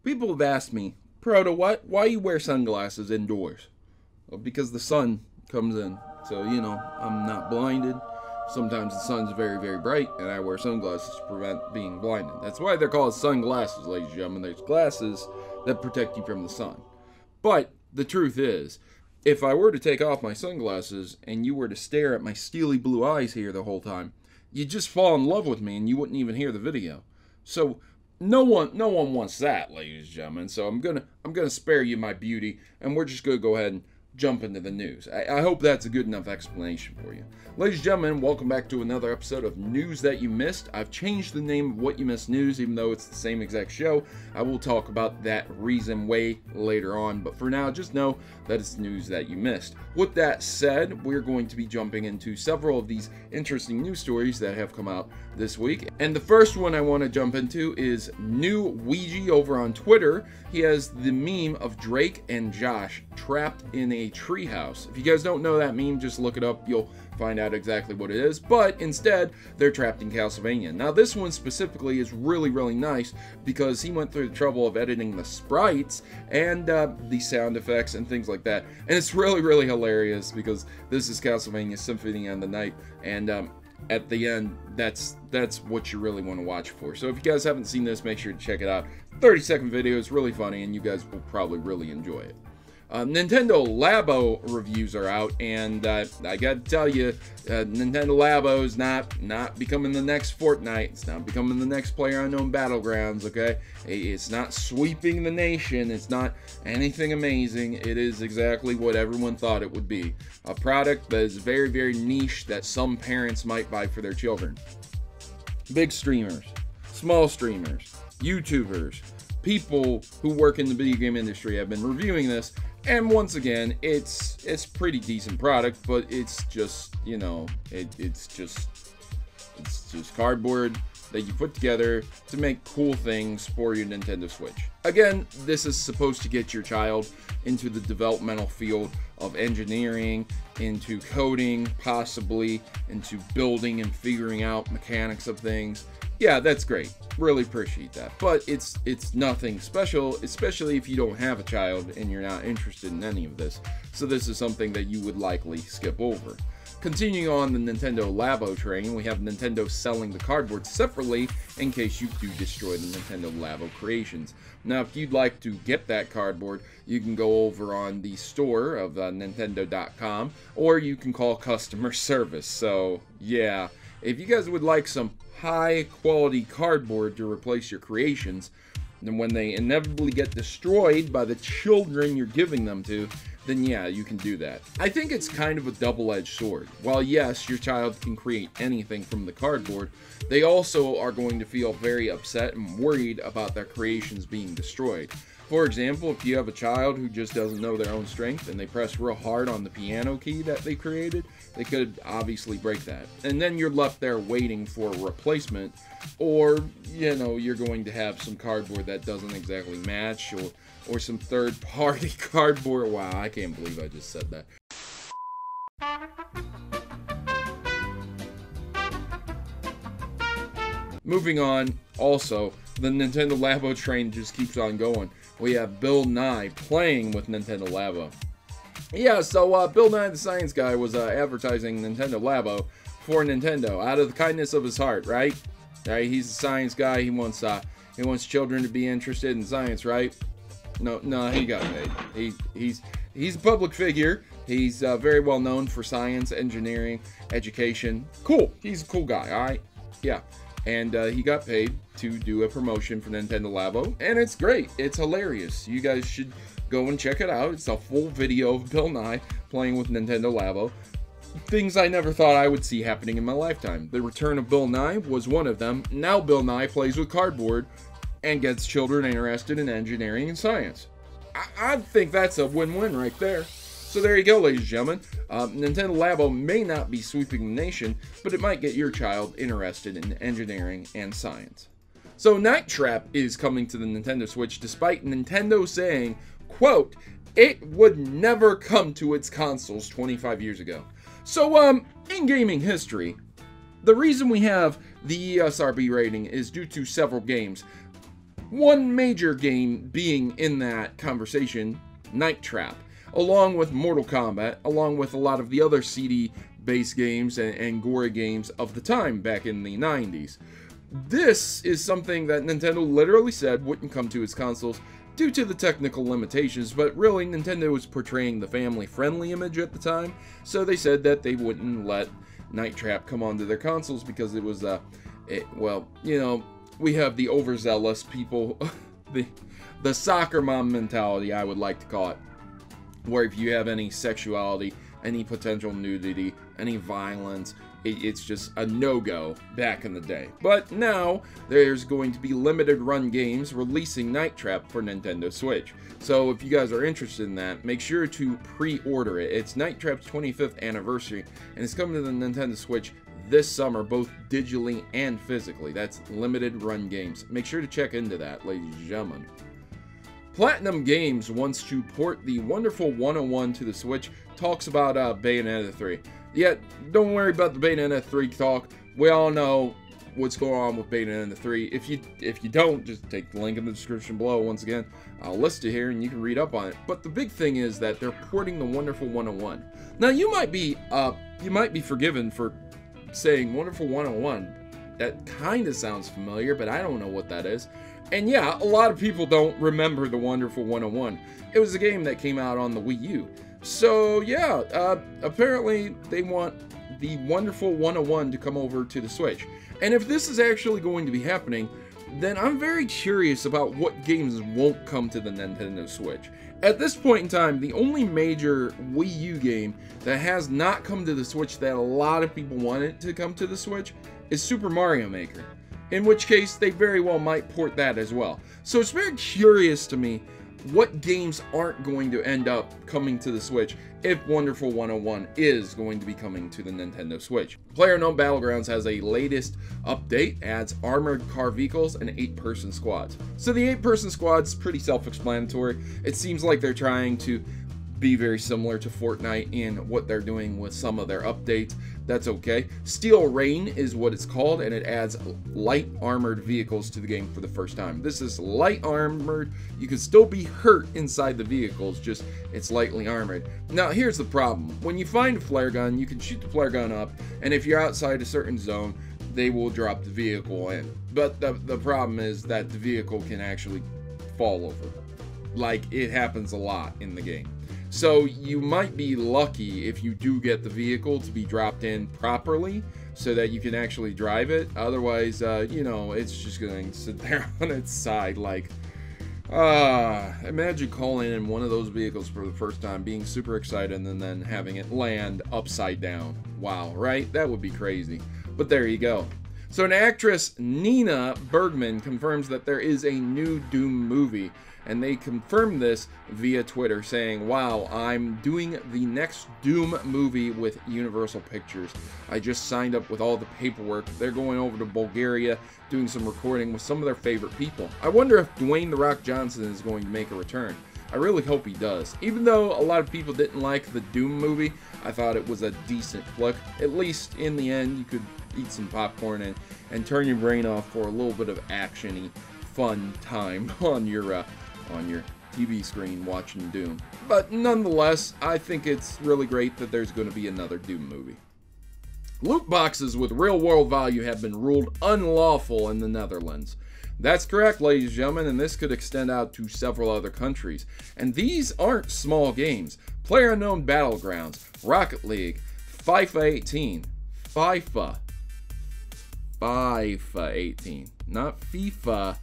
People have asked me, Proto, why you wear sunglasses indoors? Well, because the sun comes in. So, you know, I'm not blinded. Sometimes the sun's very, very bright, and I wear sunglasses to prevent being blinded. That's why they're called sunglasses, ladies and gentlemen. There's glasses that protect you from the sun. But the truth is, if I were to take off my sunglasses and you were to stare at my steely blue eyes here the whole time, you'd just fall in love with me and you wouldn't even hear the video. So no one wants that, ladies and gentlemen. So I'm gonna spare you my beauty, and we're just gonna go ahead and jump into the news. I hope that's a good enough explanation for you. Ladies and gentlemen, welcome back to another episode of News That You Missed. I've changed the name of What You Missed News, even though it's the same exact show. I will talk about that reason way later on, but for now, just know that it's news that you missed. With that said, we're going to be jumping into several of these interesting news stories that have come out this week. And the first one I want to jump into is New Ouija over on Twitter. He has the meme of Drake and Josh trapped in a treehouse. If you guys don't know that meme, just look it up. You'll find out exactly what it is. But instead, they're trapped in Castlevania. Now, this one specifically is really, really nice because he went through the trouble of editing the sprites and the sound effects and things like that. And it's really, really hilarious because this is Castlevania Symphony of the Night, and at the end, that's what you really want to watch for. So if you guys haven't seen this, make sure to check it out. 30-second video is really funny, and you guys will probably really enjoy it. Nintendo Labo reviews are out, and I gotta tell you, Nintendo Labo is not becoming the next Fortnite. It's not becoming the next Player Unknown Battlegrounds, okay? It's not sweeping the nation. It's not anything amazing. It is exactly what everyone thought it would be. A product that is very, very niche that some parents might buy for their children. Big streamers, small streamers, YouTubers, people who work in the video game industry have been reviewing this, and once again, it's pretty decent product, but it's just, you know, it's just cardboard that you put together to make cool things for your Nintendo Switch. Again, this is supposed to get your child into the developmental field of engineering, into coding, possibly into building and figuring out mechanics of things. Yeah, that's great. Really appreciate that. But it's nothing special, especially if you don't have a child and you're not interested in any of this. So this is something that you would likely skip over. Continuing on the Nintendo Labo train, we have Nintendo selling the cardboard separately in case you do destroy the Nintendo Labo creations. Now, if you'd like to get that cardboard, you can go over on the store of Nintendo.com, or you can call customer service. So, yeah, if you guys would like some high quality cardboard to replace your creations, then when they inevitably get destroyed by the children you're giving them to, then yeah, you can do that. I think it's kind of a double-edged sword. While yes, your child can create anything from the cardboard, they also are going to feel very upset and worried about their creations being destroyed. For example, if you have a child who just doesn't know their own strength and they press real hard on the piano key that they created, they could obviously break that. And then you're left there waiting for a replacement, or, you know, you're going to have some cardboard that doesn't exactly match, or some third-party cardboard. Wow, I can't believe I just said that. Moving on, also, the Nintendo Labo train just keeps on going. We have Bill Nye playing with Nintendo Labo. Yeah, so Bill Nye the Science Guy was advertising Nintendo Labo for Nintendo out of the kindness of his heart, right? Right? He's a science guy. He wants children to be interested in science, right? No, he got paid. He's a public figure. He's very well known for science, engineering, education. Cool. He's a cool guy. All right. Yeah. And he got paid to do a promotion for Nintendo Labo, and it's great. It's hilarious. You guys should go and check it out. It's a full video of Bill Nye playing with Nintendo Labo. Things I never thought I would see happening in my lifetime. The return of Bill Nye was one of them. Now Bill Nye plays with cardboard and gets children interested in engineering and science. I think that's a win-win right there. So there you go, ladies and gentlemen. Nintendo Labo may not be sweeping the nation, but it might get your child interested in engineering and science. So Night Trap is coming to the Nintendo Switch, despite Nintendo saying, quote, it would never come to its consoles 25 years ago. So, in gaming history, the reason we have the ESRB rating is due to several games. One major game being in that conversation, Night Trap, along with Mortal Kombat, along with a lot of the other CD-based games and gory games of the time back in the 90s. This is something that Nintendo literally said wouldn't come to its consoles due to the technical limitations, but really Nintendo was portraying the family-friendly image at the time, so they said that they wouldn't let Night Trap come onto their consoles because it was, well, you know, we have the overzealous people, the soccer mom mentality, I would like to call it, where if you have any sexuality, any potential nudity, any violence, it's just a no-go back in the day. But now, there's going to be limited run games releasing Night Trap for Nintendo Switch. So if you guys are interested in that, make sure to pre-order it. It's Night Trap's 25th anniversary, and it's coming to the Nintendo Switch this summer, both digitally and physically. That's limited run games. Make sure to check into that, ladies and gentlemen. PlatinumGames wants to port the wonderful 101 to the Switch, talks about Bayonetta 3. Yeah, don't worry about the Bayonetta 3 talk. We all know what's going on with Bayonetta 3. If you don't, just take the link in the description below. Once again, I'll list it here and you can read up on it. But the big thing is that they're porting the wonderful 101. Now you might be forgiven for saying wonderful 101. That kind of sounds familiar, but I don't know what that is. And yeah, a lot of people don't remember the wonderful 101. It was a game that came out on the Wii U. So yeah, apparently they want the wonderful 101 to come over to the Switch. And if this is actually going to be happening, then I'm very curious about what games won't come to the Nintendo Switch. At this point in time, the only major Wii U game that has not come to the Switch that a lot of people wanted to come to the Switch is Super Mario Maker. In which case, they very well might port that as well. So it's very curious to me what games aren't going to end up coming to the Switch if Wonderful 101 is going to be coming to the Nintendo Switch. Player Unknown Battlegrounds has a latest update, adds armored car vehicles and 8-person squads. So the 8-person squad's pretty self-explanatory. It seems like they're trying to be very similar to Fortnite in what they're doing with some of their updates. That's okay. Steel Rain is what it's called, and it adds light armored vehicles to the game for the first time. This is light armored. You can still be hurt inside the vehicles, just it's lightly armored. Now here's the problem. When you find a flare gun, you can shoot the flare gun up, and if you're outside a certain zone, they will drop the vehicle in. But the problem is that the vehicle can actually fall over. Like, it happens a lot in the game. So you might be lucky if you do get the vehicle to be dropped in properly so that you can actually drive it. Otherwise, you know, it's just going to sit there on its side like, imagine calling in one of those vehicles for the first time, being super excited, and then having it land upside down. Wow, right? That would be crazy. But there you go. So an actress, Nina Bergman, confirms that there is a new Doom movie. And they confirmed this via Twitter, saying, wow, I'm doing the next Doom movie with Universal Pictures. I just signed up with all the paperwork. They're going over to Bulgaria, doing some recording with some of their favorite people. I wonder if Dwayne "The Rock" Johnson is going to make a return. I really hope he does. Even though a lot of people didn't like the Doom movie, I thought it was a decent flick. At least in the end, you could eat some popcorn and turn your brain off for a little bit of action-y, fun time on your TV screen watching Doom. But nonetheless, I think it's really great that there's going to be another Doom movie. Loot boxes with real-world value have been ruled unlawful in the Netherlands. That's correct, ladies and gentlemen, and this could extend out to several other countries. And these aren't small games. Player Unknown Battlegrounds, Rocket League, FIFA 18, FIFA 18, not FIFA,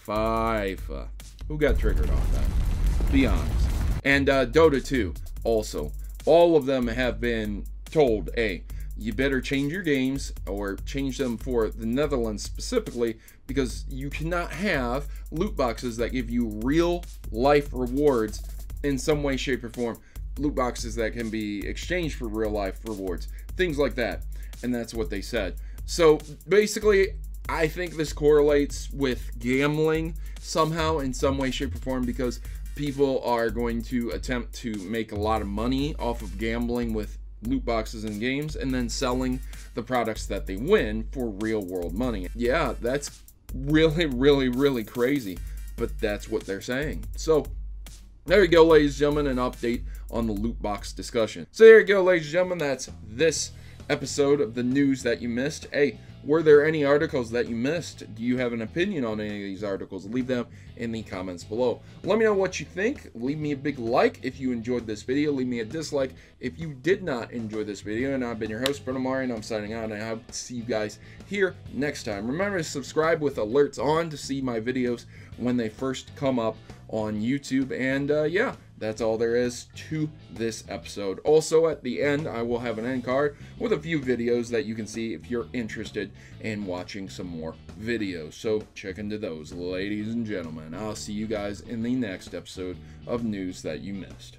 FIFA. Who got triggered off that? Be honest. And Dota 2 also. All of them have been told, hey, you better change your games or change them for the Netherlands specifically, because you cannot have loot boxes that give you real life rewards in some way, shape, or form. Loot boxes that can be exchanged for real life rewards. Things like that. And that's what they said. So basically, I think this correlates with gambling somehow in some way, shape, or form, because people are going to attempt to make a lot of money off of gambling with loot boxes and games and then selling the products that they win for real world money. Yeah, that's really, really, really crazy, but that's what they're saying. So there you go, ladies and gentlemen, an update on the loot box discussion. So there you go, ladies and gentlemen, that's this episode of the news that you missed. Hey, were there any articles that you missed? Do you have an opinion on any of these articles? Leave them in the comments below. Let me know what you think. Leave me a big like if you enjoyed this video. Leave me a dislike if you did not enjoy this video. And I've been your host, Protomario, and I'm signing out, and I hope to see you guys here next time. Remember to subscribe with alerts on to see my videos when they first come up on YouTube. And yeah, that's all there is to this episode. Also, at the end, I will have an end card with a few videos that you can see if you're interested in watching some more videos. So check into those, ladies and gentlemen. I'll see you guys in the next episode of News That You Missed.